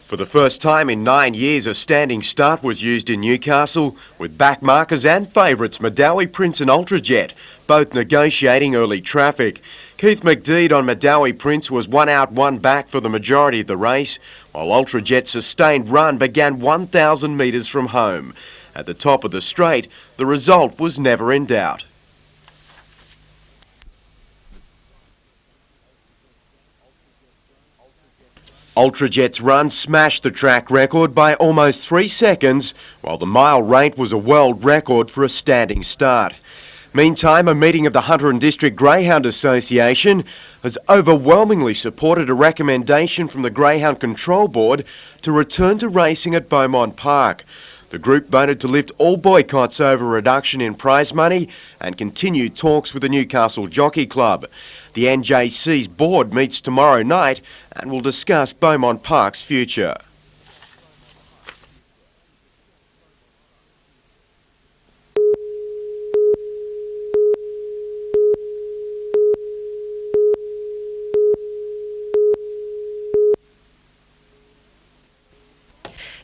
For the first time in 9 years, a standing start was used in Newcastle, with backmarkers and favourites Madawi Prince and Ultrajet, both negotiating early traffic. Keith McDeed on Madawi Prince was 1 out, 1 back for the majority of the race, while Ultrajet's sustained run began 1,000 metres from home. At the top of the straight, the result was never in doubt. Ultrajet's run smashed the track record by almost 3 seconds, while the mile rate was a world record for a standing start. Meantime, a meeting of the Hunter and District Greyhound Association has overwhelmingly supported a recommendation from the Greyhound Control Board to return to racing at Beaumont Park. The group voted to lift all boycotts over a reduction in prize money and continue talks with the Newcastle Jockey Club. The NJC's board meets tomorrow night and will discuss Beaumont Park's future.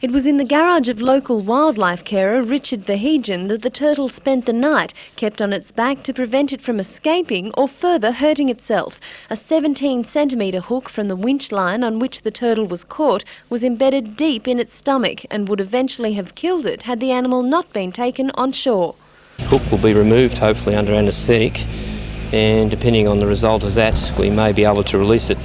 It was in the garage of local wildlife carer Richard Verheegen that the turtle spent the night, kept on its back to prevent it from escaping or further hurting itself. A 17-centimetre hook from the winch line on which the turtle was caught was embedded deep in its stomach and would eventually have killed it had the animal not been taken on shore. The hook will be removed, hopefully under anaesthetic, and depending on the result of that, we may be able to release it.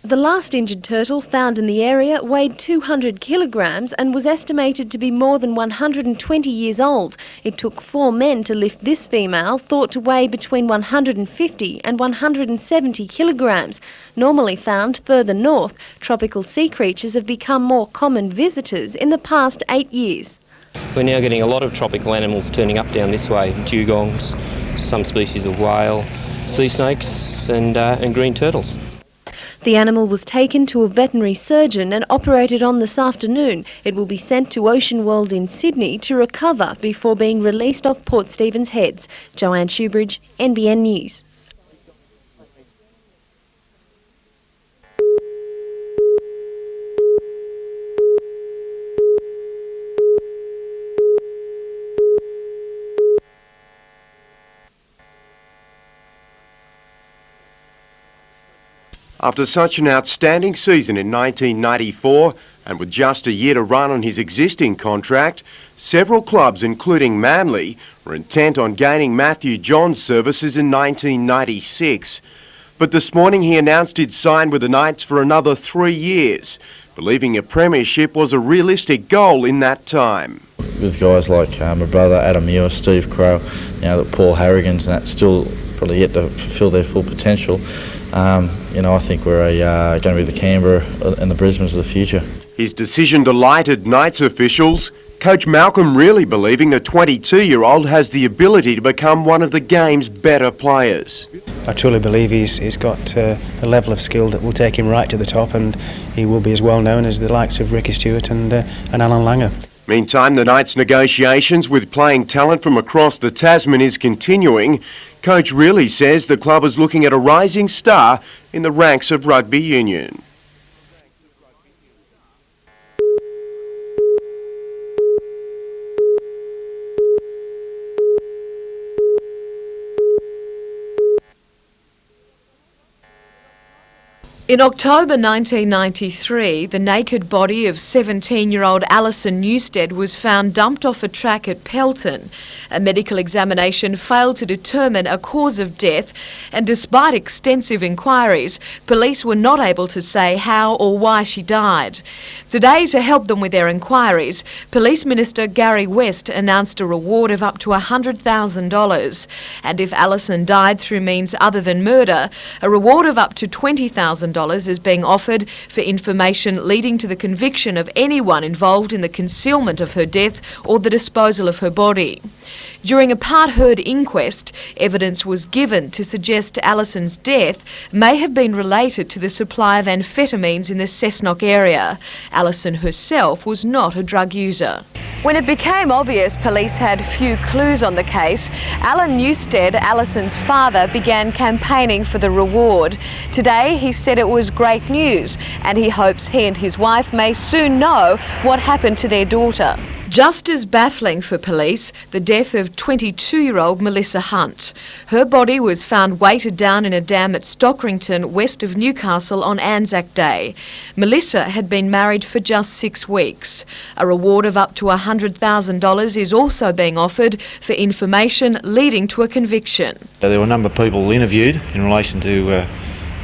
The last injured turtle found in the area weighed 200 kilograms and was estimated to be more than 120 years old. It took 4 men to lift this female, thought to weigh between 150 and 170 kilograms. Normally found further north, tropical sea creatures have become more common visitors in the past 8 years. We're now getting a lot of tropical animals turning up down this way, dugongs, some species of whale, sea snakes and green turtles. The animal was taken to a veterinary surgeon and operated on this afternoon. It will be sent to Ocean World in Sydney to recover before being released off Port Stephens Heads. Joanne Shoebridge, NBN News. After such an outstanding season in 1994, and with just a year to run on his existing contract, several clubs, including Manly, were intent on gaining Matthew John's services in 1996. But this morning he announced he'd signed with the Knights for another 3 years, believing a premiership was a realistic goal in that time. With guys like my brother Adam Muir, Steve Crow, that Paul Harrigan's, and that's still probably yet to fulfil their full potential. I think we're going to be the Canberra and the Brisbanes of the future. His decision delighted Knights officials. Coach Malcolm really believing the 22-year-old has the ability to become one of the game's better players. I truly believe he's got the level of skill that will take him right to the top, and he will be as well known as the likes of Ricky Stewart and Alan Langer. Meantime, the Knights' negotiations with playing talent from across the Tasman is continuing. Coach really says the club is looking at a rising star in the ranks of rugby union. In October 1993, the naked body of 17-year-old Alison Newstead was found dumped off a track at Pelton. A medical examination failed to determine a cause of death, and despite extensive inquiries, police were not able to say how or why she died. Today, to help them with their inquiries, Police Minister Gary West announced a reward of up to $100,000. And if Alison died through means other than murder, a reward of up to $20,000 is being offered for information leading to the conviction of anyone involved in the concealment of her death or the disposal of her body. During a part-heard inquest, evidence was given to suggest Alison's death may have been related to the supply of amphetamines in the Cessnock area. Alison herself was not a drug user. When it became obvious police had few clues on the case, Alan Newstead, Alison's father, began campaigning for the reward. Today, he said it was great news, and he hopes he and his wife may soon know what happened to their daughter. Just as baffling for police, the death of 22-year-old Melissa Hunt. Her body was found weighted down in a dam at Stockrington, west of Newcastle, on Anzac Day. Melissa had been married for just 6 weeks. A reward of up to $100,000 is also being offered for information leading to a conviction. There were a number of people interviewed in relation to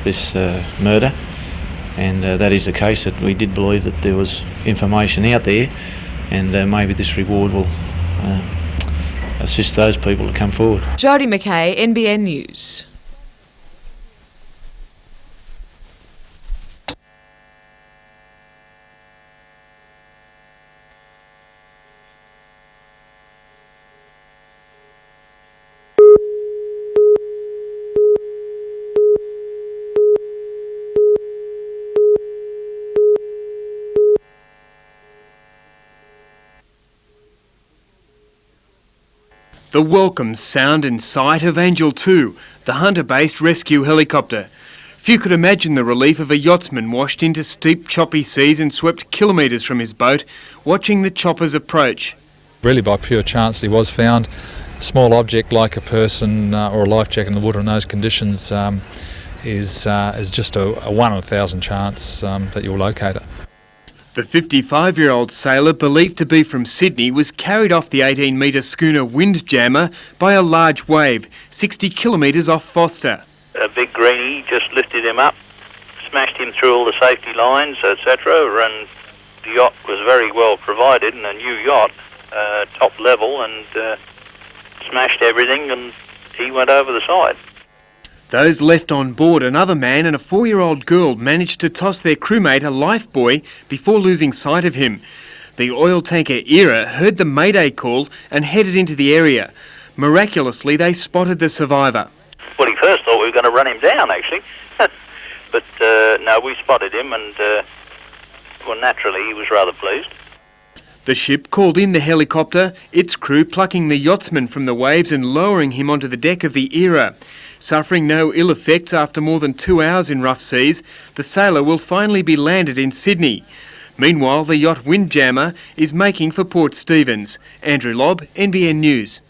this murder, and that is the case, that we did believe that there was information out there, and maybe this reward will assist those people to come forward. Jodie McKay, NBN News. The welcome sound and sight of Angel 2, the Hunter-based rescue helicopter. Few could imagine the relief of a yachtsman washed into steep, choppy seas and swept kilometres from his boat, watching the choppers approach. Really by pure chance he was found. A small object like a person or a life jacket in the water in those conditions is just a 1 in 1,000 chance that you'll locate it. The 55-year-old sailor, believed to be from Sydney, was carried off the 18-metre schooner Windjammer by a large wave, 60 kilometres off Foster. A big greenie just lifted him up, smashed him through all the safety lines, etc., and the yacht was very well provided, and a new yacht, top level, and smashed everything, and he went over the side. Those left on board, another man and a 4-year-old girl, managed to toss their crewmate a lifebuoy before losing sight of him. The oil tanker Era heard the mayday call and headed into the area. Miraculously, they spotted the survivor. Well, he first thought we were going to run him down, actually. But no, we spotted him, and well, naturally, he was rather pleased. The ship called in the helicopter, its crew plucking the yachtsman from the waves and lowering him onto the deck of the Era. Suffering no ill effects after more than 2 hours in rough seas, the sailor will finally be landed in Sydney. Meanwhile, the yacht Windjammer is making for Port Stephens. Andrew Lobb, NBN News.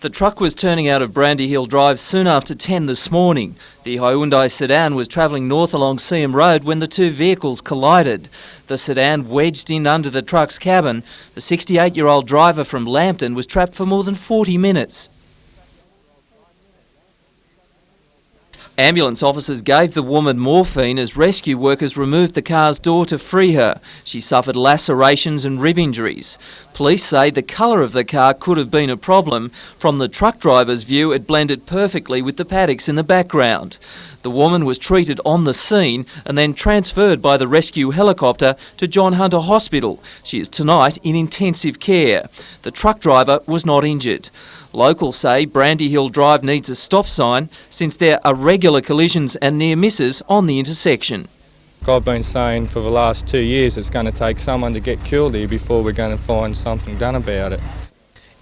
The truck was turning out of Brandy Hill Drive soon after 10 this morning. The Hyundai sedan was travelling north along Seaham Road when the two vehicles collided. The sedan wedged in under the truck's cabin. The 68-year-old driver from Lambton was trapped for more than 40 minutes. Ambulance officers gave the woman morphine as rescue workers removed the car's door to free her. She suffered lacerations and rib injuries. Police say the colour of the car could have been a problem. From the truck driver's view, it blended perfectly with the paddocks in the background. The woman was treated on the scene and then transferred by the rescue helicopter to John Hunter Hospital. She is tonight in intensive care. The truck driver was not injured. Locals say Brandy Hill Drive needs a stop sign since there are regular collisions and near misses on the intersection. I've been saying for the last 2 years it's going to take someone to get killed here before we're going to find something done about it.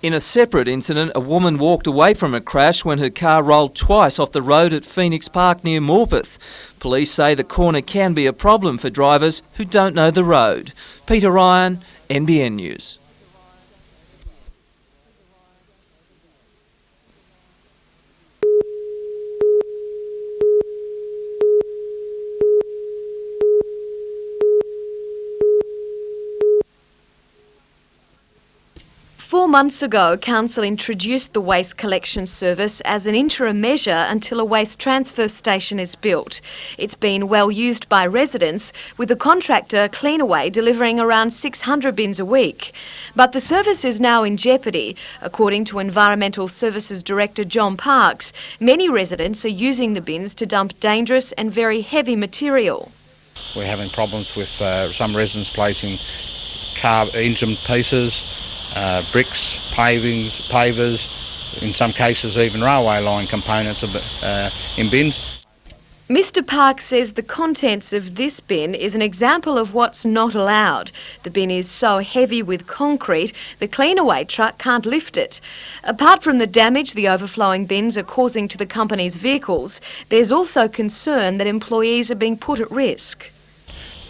In a separate incident, a woman walked away from a crash when her car rolled twice off the road at Phoenix Park near Morpeth. Police say the corner can be a problem for drivers who don't know the road. Peter Ryan, NBN News. Four months ago, Council introduced the waste collection service as an interim measure until a waste transfer station is built. It's been well used by residents, with the contractor Cleanaway delivering around 600 bins a week. But the service is now in jeopardy. According to Environmental Services Director John Parks, many residents are using the bins to dump dangerous and very heavy material. We're having problems with some residents placing car engine pieces, bricks, pavers, in some cases even railway line components in bins. Mr. Park says the contents of this bin is an example of what's not allowed. The bin is so heavy with concrete, the clean-away truck can't lift it. Apart from the damage the overflowing bins are causing to the company's vehicles, there's also concern that employees are being put at risk.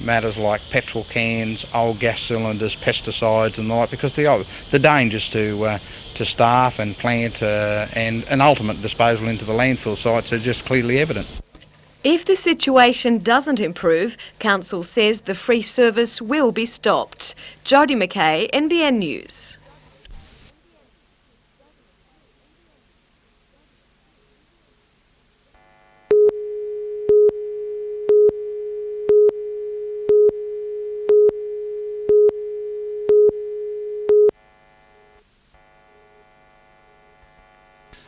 Matters like petrol cans, old gas cylinders, pesticides and the like, because the dangers to staff and plant and ultimate disposal into the landfill sites are just clearly evident. If the situation doesn't improve, Council says the free service will be stopped. Jodie McKay, NBN News.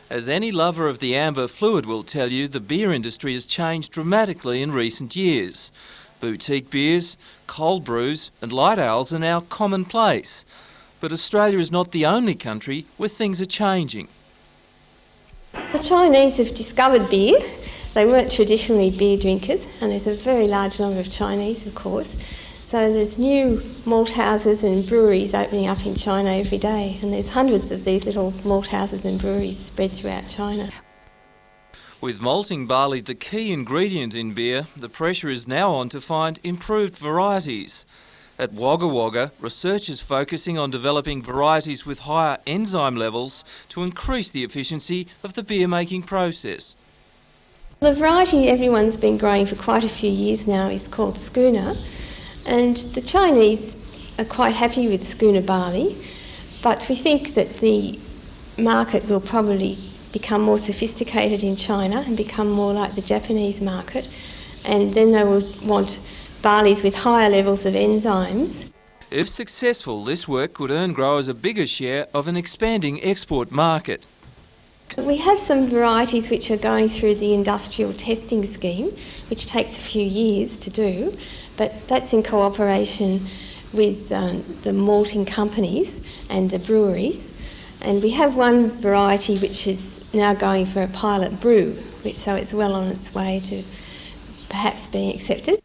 As any lover of the amber fluid will tell you, the beer industry has changed dramatically in recent years. Boutique beers, cold brews and light ales are now commonplace. But Australia is not the only country where things are changing. The Chinese have discovered beer. They weren't traditionally beer drinkers, and there's a very large number of Chinese, of course. So there's new malt houses and breweries opening up in China every day, and there's hundreds of these little malt houses and breweries spread throughout China. With malting barley the key ingredient in beer, the pressure is now on to find improved varieties. At Wagga Wagga, research is focusing on developing varieties with higher enzyme levels to increase the efficiency of the beer making process. The variety everyone's been growing for quite a few years now is called Schooner. And the Chinese are quite happy with Schooner barley, but we think that the market will probably become more sophisticated in China and become more like the Japanese market, and then they will want barleys with higher levels of enzymes. If successful, this work could earn growers a bigger share of an expanding export market. We have some varieties which are going through the industrial testing scheme, which takes a few years to do, but that's in cooperation with the malting companies and the breweries. And we have one variety which is now going for a pilot brew, so it's well on its way to perhaps being accepted.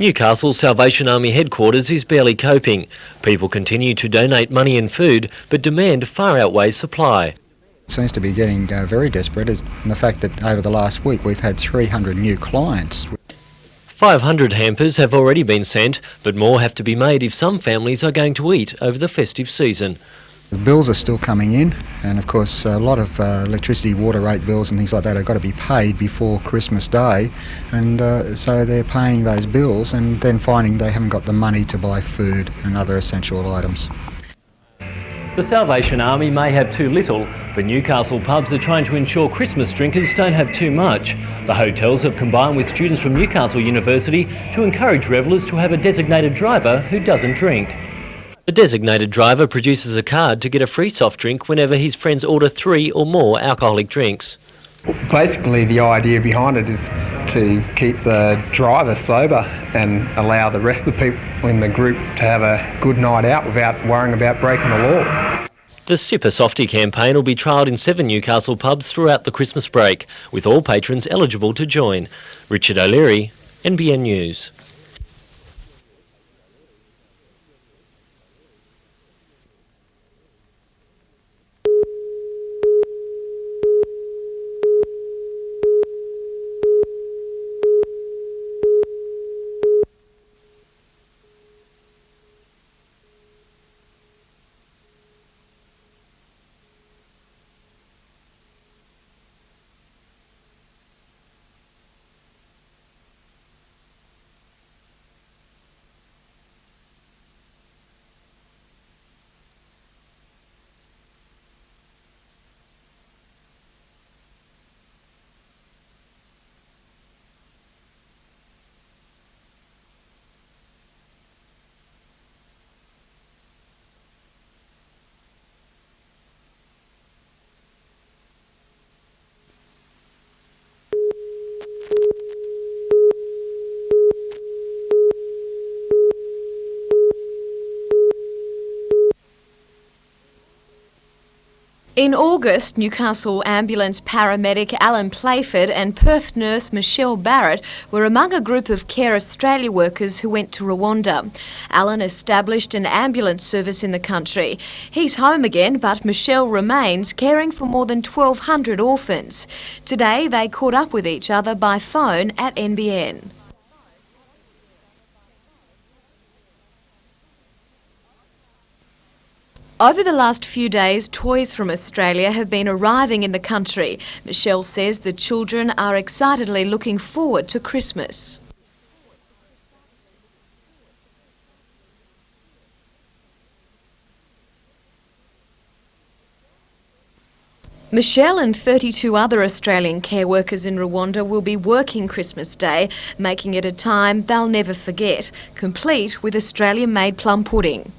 Newcastle's Salvation Army headquarters is barely coping. People continue to donate money and food, but demand far outweighs supply. It seems to be getting very desperate, in the fact that over the last week we've had 300 new clients. 500 hampers have already been sent, but more have to be made if some families are going to eat over the festive season. The bills are still coming in, and of course a lot of electricity, water rate bills and things like that have got to be paid before Christmas Day, and so they're paying those bills and then finding they haven't got the money to buy food and other essential items. The Salvation Army may have too little, but Newcastle pubs are trying to ensure Christmas drinkers don't have too much. The hotels have combined with students from Newcastle University to encourage revellers to have a designated driver who doesn't drink. The designated driver produces a card to get a free soft drink whenever his friends order 3 or more alcoholic drinks. Basically, the idea behind it is to keep the driver sober and allow the rest of the people in the group to have a good night out without worrying about breaking the law. The Sipper Softy campaign will be trialled in 7 Newcastle pubs throughout the Christmas break, with all patrons eligible to join. Richard O'Leary, NBN News. In August, Newcastle ambulance paramedic Alan Playford and Perth nurse Michelle Barrett were among a group of Care Australia workers who went to Rwanda. Alan established an ambulance service in the country. He's home again, but Michelle remains, caring for more than 1,200 orphans. Today, they caught up with each other by phone at NBN. Over the last few days, toys from Australia have been arriving in the country. Michelle says the children are excitedly looking forward to Christmas. Michelle and 32 other Australian care workers in Rwanda will be working Christmas Day, making it a time they'll never forget, complete with Australian-made plum pudding.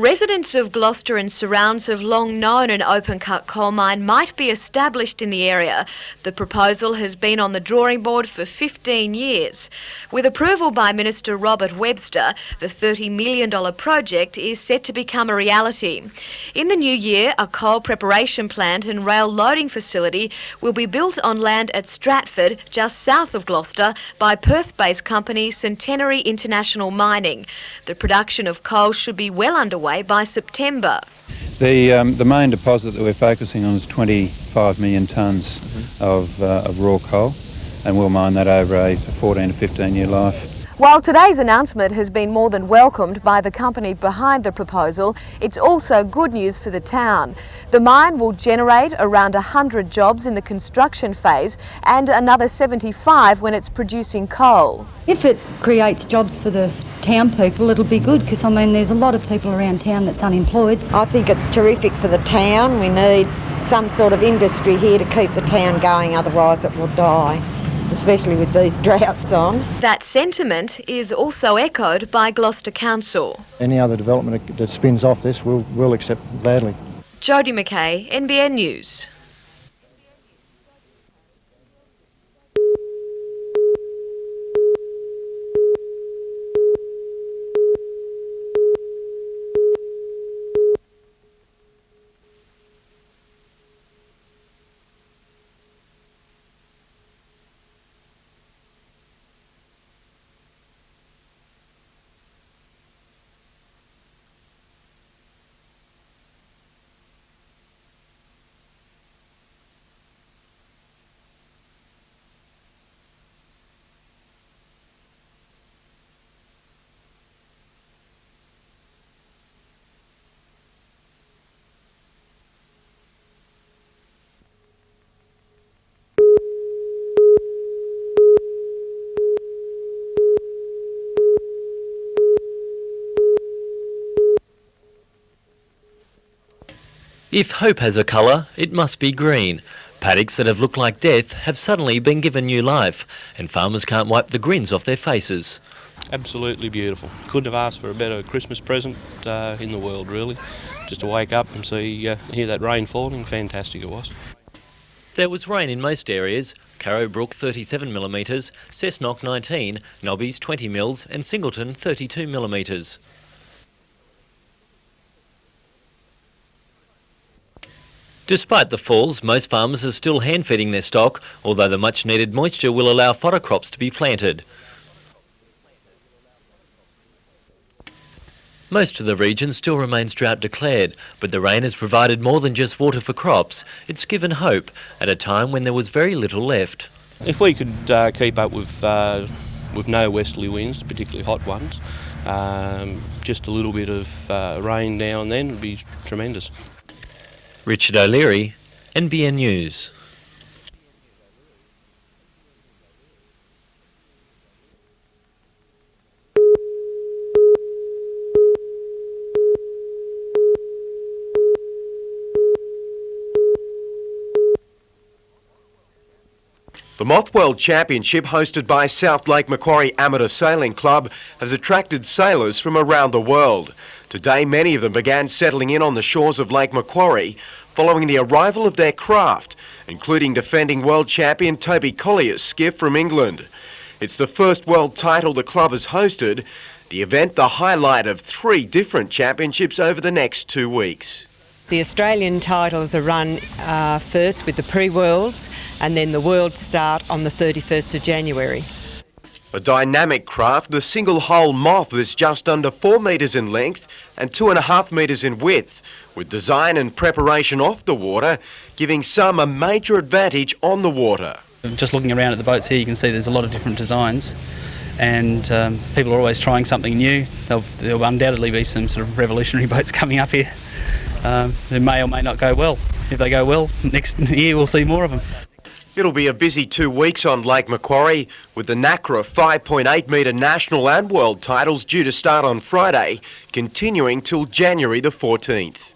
Residents of Gloucester and surrounds have long known an open-cut coal mine might be established in the area. The proposal has been on the drawing board for 15 years. With approval by Minister Robert Webster, the $30 million project is set to become a reality. In the new year, a coal preparation plant and rail loading facility will be built on land at Stratford, just south of Gloucester, by Perth-based company Centenary International Mining. The production of coal should be well underway by September. The main deposit that we're focusing on is 25 million tonnes of raw coal, and we'll mine that over a 14 to 15 year life. While today's announcement has been more than welcomed by the company behind the proposal, it's also good news for the town. The mine will generate around 100 jobs in the construction phase and another 75 when it's producing coal. If it creates jobs for the town people, it'll be good, because I mean there's a lot of people around town that's unemployed. I think it's terrific for the town. We need some sort of industry here to keep the town going, otherwise it will die, especially with these droughts on. That sentiment is also echoed by Gloucester Council. Any other development that spins off this we'll accept gladly. Jodie McKay, NBN News. If hope has a colour, it must be green. Paddocks that have looked like death have suddenly been given new life, and farmers can't wipe the grins off their faces. Absolutely beautiful. Couldn't have asked for a better Christmas present in the world, really. Just to wake up and hear that rain falling, fantastic it was. There was rain in most areas. Carrowbrook 37mm, Cessnock 19, Nobbies 20 mils and Singleton 32mm. Despite the falls, most farmers are still hand-feeding their stock, although the much-needed moisture will allow fodder crops to be planted. Most of the region still remains drought declared, but the rain has provided more than just water for crops. It's given hope at a time when there was very little left. If we could keep up with no westerly winds, particularly hot ones, just a little bit of rain now and then would be tremendous. Richard O'Leary, NBN News. The Moth World Championship, hosted by South Lake Macquarie Amateur Sailing Club, has attracted sailors from around the world. Today, many of them began settling in on the shores of Lake Macquarie following the arrival of their craft, including defending world champion Toby Collier's skiff from England. It's the first world title the club has hosted, the event the highlight of 3 different championships over the next 2 weeks. The Australian titles are run first with the pre-Worlds, and then the Worlds start on the 31st of January. A dynamic craft, the single-hull Moth is just under 4 metres in length and 2.5 metres in width, with design and preparation off the water giving some a major advantage on the water. Just looking around at the boats here, you can see there's a lot of different designs, and people are always trying something new. There'll undoubtedly be some sort of revolutionary boats coming up here. They may or may not go well. If they go well, next year we'll see more of them. It'll be a busy 2 weeks on Lake Macquarie, with the NACRA 5.8 metre national and world titles due to start on Friday, continuing till January the 14th.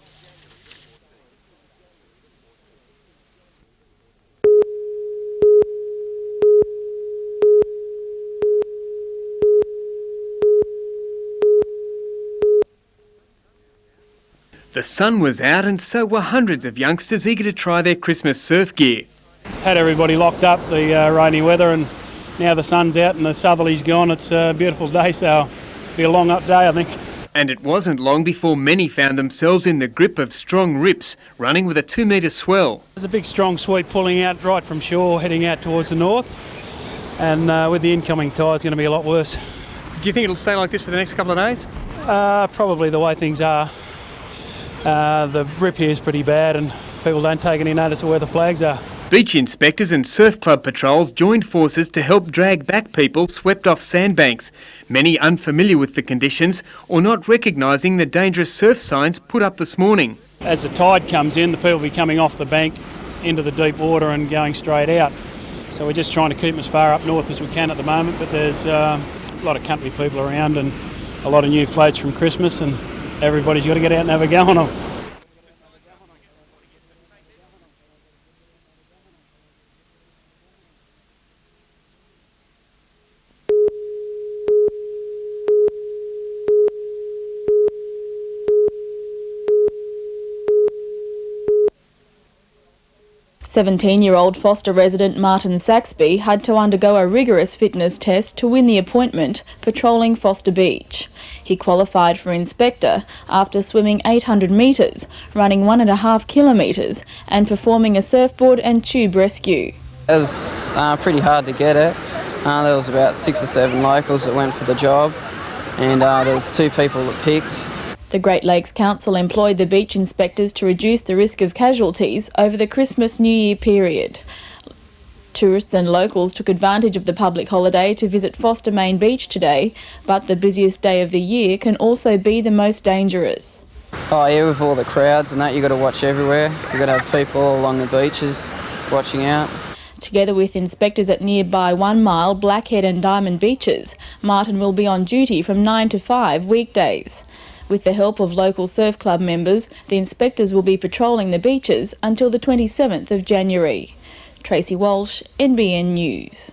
The sun was out and so were hundreds of youngsters eager to try their Christmas surf gear. It's had everybody locked up, the rainy weather, and now the sun's out and the southerly's gone. It's a beautiful day, so it'll be a long up day, I think. And it wasn't long before many found themselves in the grip of strong rips, running with a 2 metre swell. There's a big strong sweep pulling out right from shore, heading out towards the north, and with the incoming tide, it's going to be a lot worse. Do you think it'll stay like this for the next couple of days? Probably the way things are. The rip here is pretty bad and people don't take any notice of where the flags are. Beach inspectors and surf club patrols joined forces to help drag back people swept off sandbanks, many unfamiliar with the conditions or not recognising the dangerous surf signs put up this morning. As the tide comes in, the people will be coming off the bank into the deep water and going straight out. So we're just trying to keep them as far up north as we can at the moment, but there's a lot of country people around and a lot of new floats from Christmas, and everybody's got to get out and have a go on them. "17-year-old Foster resident Martin Saxby had to undergo a rigorous fitness test to win the appointment patrolling Foster Beach. He qualified for inspector after swimming 800 metres, running 1.5 kilometres and performing a surfboard and tube rescue. It was pretty hard to get it. There was about 6 or 7 locals that went for the job, and there was 2 people that picked. The Great Lakes Council employed the beach inspectors to reduce the risk of casualties over the Christmas-New Year period. Tourists and locals took advantage of the public holiday to visit Foster Main Beach today, but the busiest day of the year can also be the most dangerous. Oh yeah, with all the crowds and that, you've got to watch everywhere. You've got to have people all along the beaches watching out. Together with inspectors at nearby 1 Mile, Blackhead and Diamond Beaches, Martin will be on duty from 9 to 5 weekdays. With the help of local surf club members, the inspectors will be patrolling the beaches until the 27th of January. Tracy Walsh, NBN News.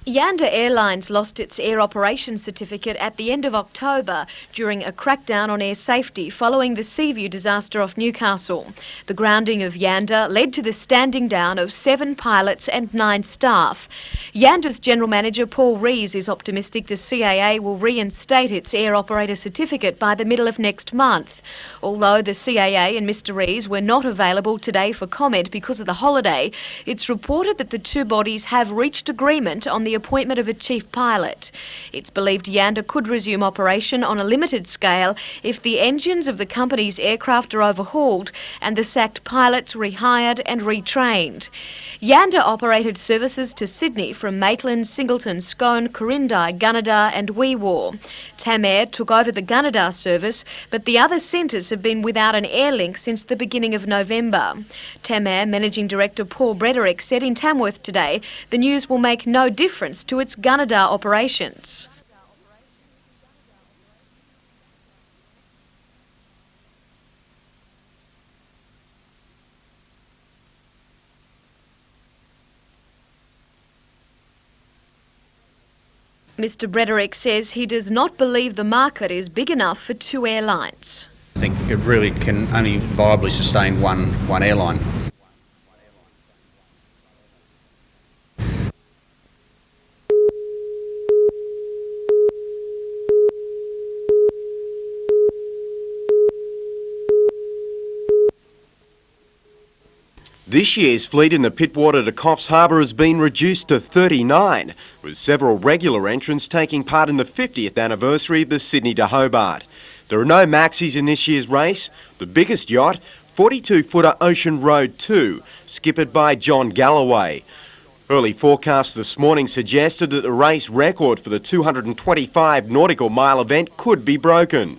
Yander Airlines lost its air operations certificate at the end of October during a crackdown on air safety following the Seaview disaster off Newcastle. The grounding of Yander led to the standing down of 7 pilots and 9 staff. Yander's General Manager Paul Rees is optimistic the CAA will reinstate its air operator certificate by the middle of next month. Although the CAA and Mr Rees were not available today for comment because of the holiday, it's reported that the two bodies have reached agreement on the appointment of a chief pilot. It's believed Yander could resume operation on a limited scale if the engines of the company's aircraft are overhauled and the sacked pilots rehired and retrained. Yander operated services to Sydney from Maitland, Singleton, Scone, Corindai, Gunnedah and Wee Waa. Tamair took over the Gunnedah service, but the other centres have been without an air link since the beginning of November. Tamair Managing Director Paul Brederick said in Tamworth today the news will make no difference to its Gunnedah operations. Mr Brederick says he does not believe the market is big enough for 2 airlines. I think it really can only viably sustain one airline. This year's fleet in the Pittwater to Coffs Harbour has been reduced to 39, with several regular entrants taking part in the 50th anniversary of the Sydney to Hobart. There are no maxis in this year's race. The biggest yacht, 42-footer Ocean Road 2, skippered by John Galloway. Early forecasts this morning suggested that the race record for the 225 nautical mile event could be broken.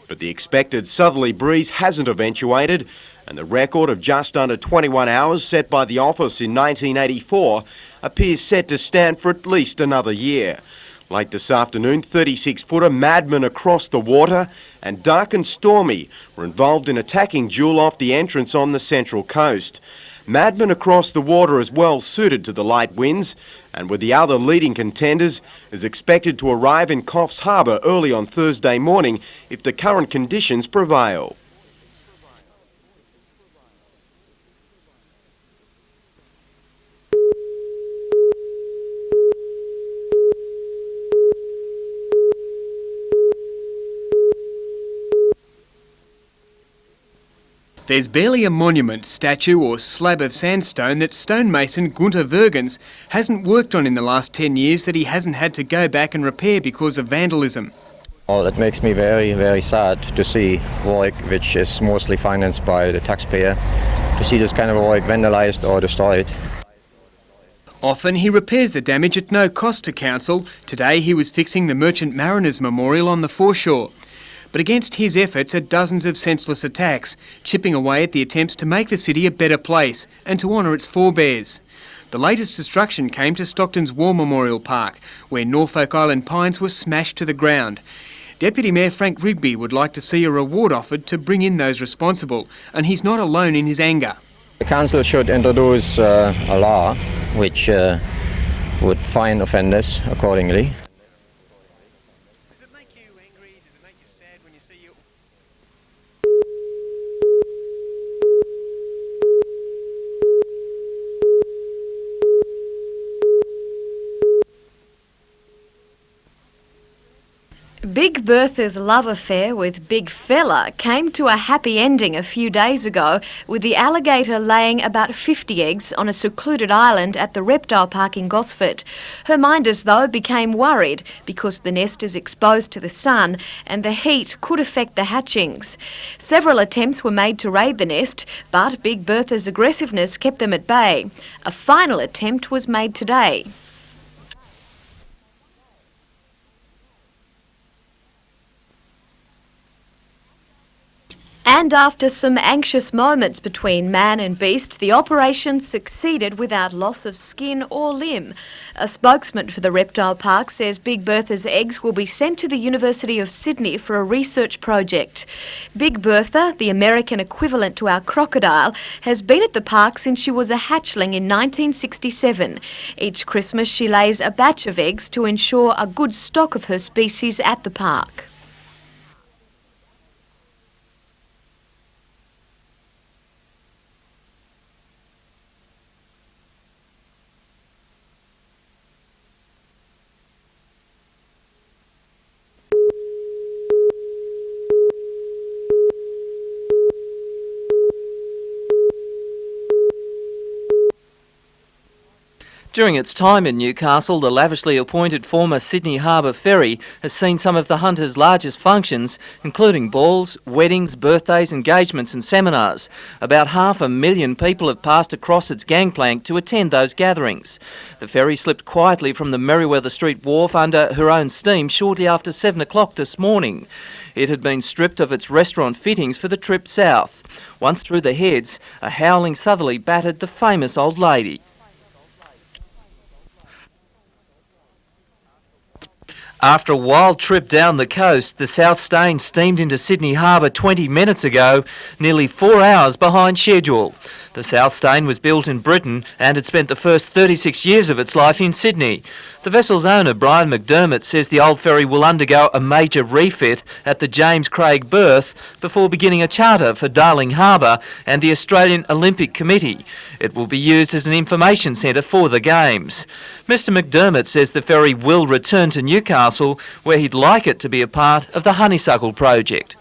But the expected southerly breeze hasn't eventuated, and the record of just under 21 hours set by the office in 1984 appears set to stand for at least another year. Late this afternoon, 36-footer Madman Across the Water and Dark and Stormy were involved in attacking duel off the entrance on the Central Coast. Madman Across the Water is well suited to the light winds, and with the other leading contenders, is expected to arrive in Coffs Harbour early on Thursday morning if the current conditions prevail. There's barely a monument, statue or slab of sandstone that stonemason Gunter Vergens hasn't worked on in the last 10 years that he hasn't had to go back and repair because of vandalism. Oh, that makes me very, very sad to see work which is mostly financed by the taxpayer, to see this kind of work vandalised or destroyed. Often he repairs the damage at no cost to council. Today he was fixing the Merchant Mariners Memorial on the foreshore. But against his efforts are dozens of senseless attacks, chipping away at the attempts to make the city a better place and to honour its forebears. The latest destruction came to Stockton's War Memorial Park, where Norfolk Island pines were smashed to the ground. Deputy Mayor Frank Rigby would like to see a reward offered to bring in those responsible, and he's not alone in his anger. The council should introduce a law which would fine offenders accordingly. Big Bertha's love affair with Big Fella came to a happy ending a few days ago, with the alligator laying about 50 eggs on a secluded island at the reptile park in Gosford. Her minders, though, became worried because the nest is exposed to the sun and the heat could affect the hatchings. Several attempts were made to raid the nest, but Big Bertha's aggressiveness kept them at bay. A final attempt was made today. And after some anxious moments between man and beast, the operation succeeded without loss of skin or limb. A spokesman for the reptile park says Big Bertha's eggs will be sent to the University of Sydney for a research project. Big Bertha, the American equivalent to our crocodile, has been at the park since she was a hatchling in 1967. Each Christmas she lays a batch of eggs to ensure a good stock of her species at the park. During its time in Newcastle, the lavishly appointed former Sydney Harbour Ferry has seen some of the Hunter's largest functions, including balls, weddings, birthdays, engagements and seminars. About 500,000 people have passed across its gangplank to attend those gatherings. The ferry slipped quietly from the Merriweather Street wharf under her own steam shortly after 7 o'clock this morning. It had been stripped of its restaurant fittings for the trip south. Once through the heads, a howling southerly battered the famous old lady. After a wild trip down the coast, the South Stain steamed into Sydney Harbour 20 minutes ago, nearly 4 hours behind schedule. The South Stain was built in Britain and had spent the first 36 years of its life in Sydney. The vessel's owner, Brian McDermott, says the old ferry will undergo a major refit at the James Craig berth before beginning a charter for Darling Harbour and the Australian Olympic Committee. It will be used as an information centre for the Games. Mr McDermott says the ferry will return to Newcastle, where he'd like it to be a part of the Honeysuckle project.